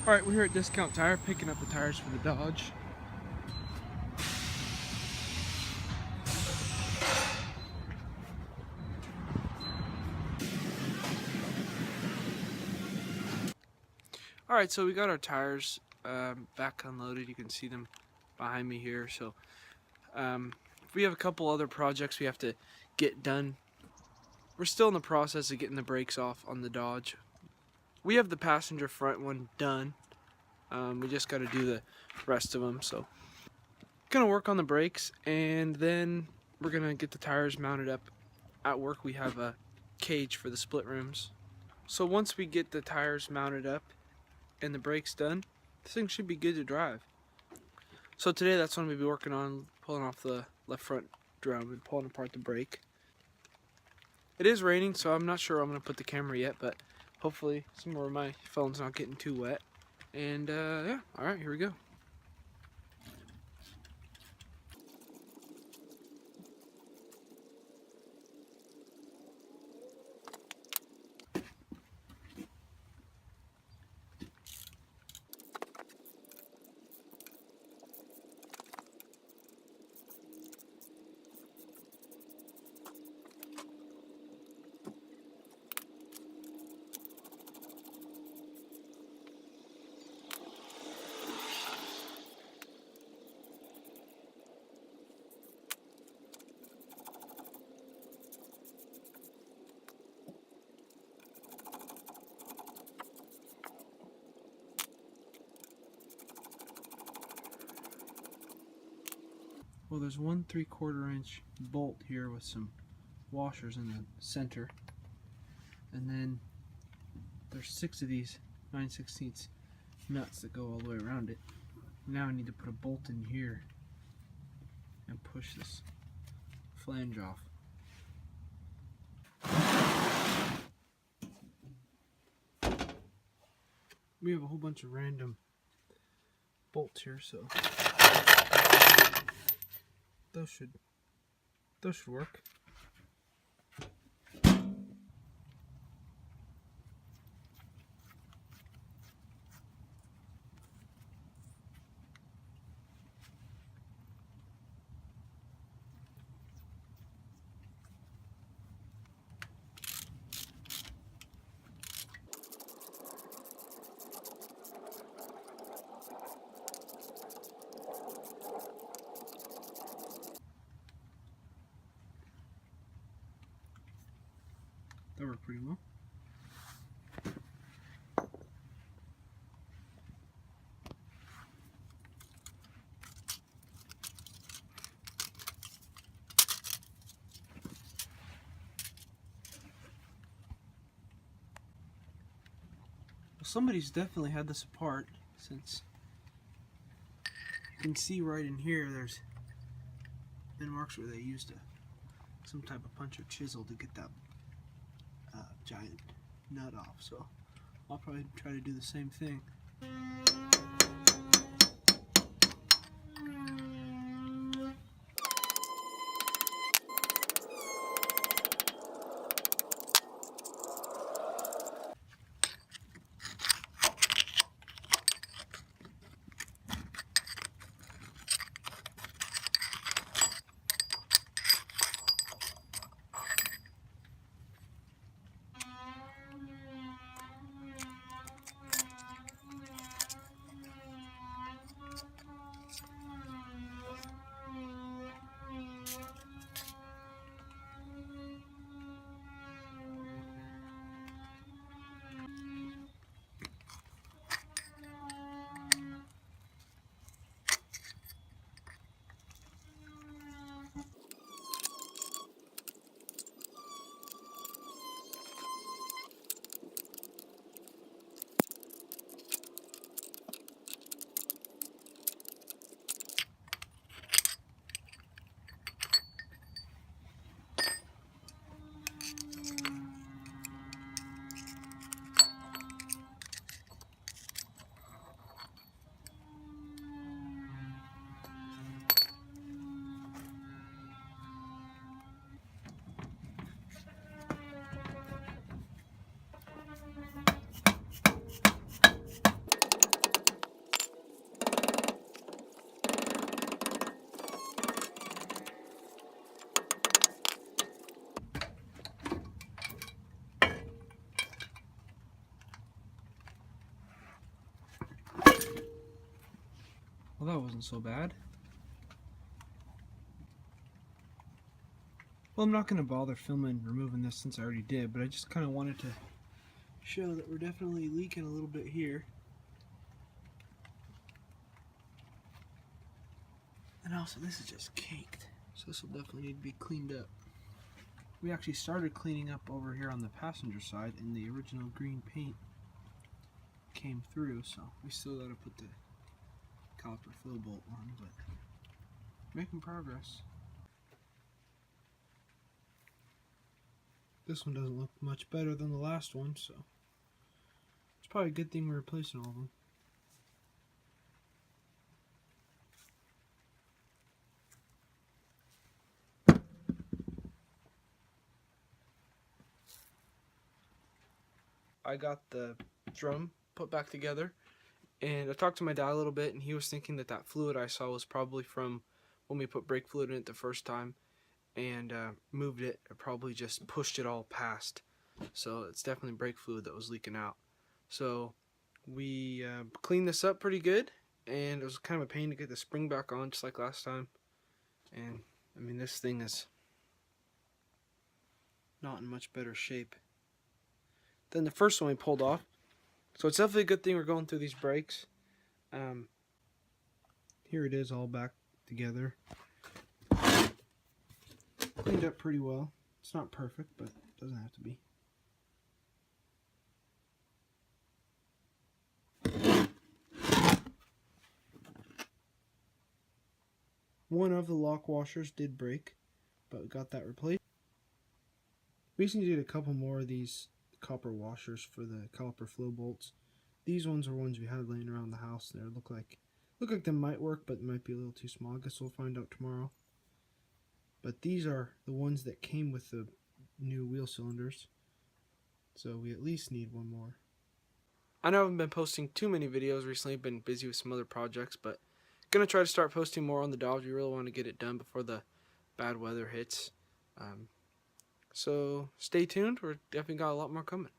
Alright, we're here at Discount Tire picking up the tires for the Dodge. Alright, so we got our tires back unloaded. You can see them behind me here. So we have a couple other projects we have to get done. We're still in the process of getting the brakes off on the Dodge. We have the passenger front one done. We just got to do the rest of them. So gonna work on the brakes, and then we're gonna get the tires mounted up. At work we have a cage for the split rims. So once we get the tires mounted up and the brakes done, this thing should be good to drive. So today that's what we'll be working on, pulling off the left front drum and pulling apart the brake. It is raining, so I'm not sure I'm going to put the camera yet, but hopefully somewhere my phone's not getting too wet. And yeah, alright, here we go. Well, there's 1 3/4 inch bolt here with some washers in the center, and then there's 6 of these 9/16 nuts that go all the way around it. Now I need to put a bolt in here and push this flange off. We have a whole bunch of random bolts here, so those should work. That worked pretty well. Well, somebody's definitely had this apart, since you can see right in here there's been marks where they used some type of punch or chisel to get that giant nut off, so I'll probably try to do the same thing. Well, that wasn't so bad. Well, I'm not going to bother filming removing this since I already did, but I just kind of wanted to show that we're definitely leaking a little bit here. And also, this is just caked, so this will definitely need to be cleaned up. We actually started cleaning up over here on the passenger side, and the original green paint came through, so we still got to put the caliper flow bolt on, but making progress. This one doesn't look much better than the last one, so it's probably a good thing we're replacing all of them. I got the drum put back together, and I talked to my dad a little bit, and he was thinking that that fluid I saw was probably from when we put brake fluid in it the first time and moved it. It probably just pushed it all past, so it's definitely brake fluid that was leaking out. So we cleaned this up pretty good, and it was kind of a pain to get the spring back on just like last time. And I mean, this thing is not in much better shape than the first one we pulled off. So it's definitely a good thing we're going through these brakes. Here it is all back together. Cleaned up pretty well. It's not perfect, but it doesn't have to be. One of the lock washers did break, but we got that replaced. We just need to get a couple more of these copper washers for the caliper flow bolts. These ones are ones we had laying around the house. They look like they might work, but they might be a little too small. I guess we'll find out tomorrow. But these are the ones that came with the new wheel cylinders, so we at least need one more. I know I haven't been posting too many videos recently. I've been busy with some other projects, but gonna try to start posting more on the Dodge. We really want to get it done before the bad weather hits. So stay tuned. We're definitely got a lot more coming.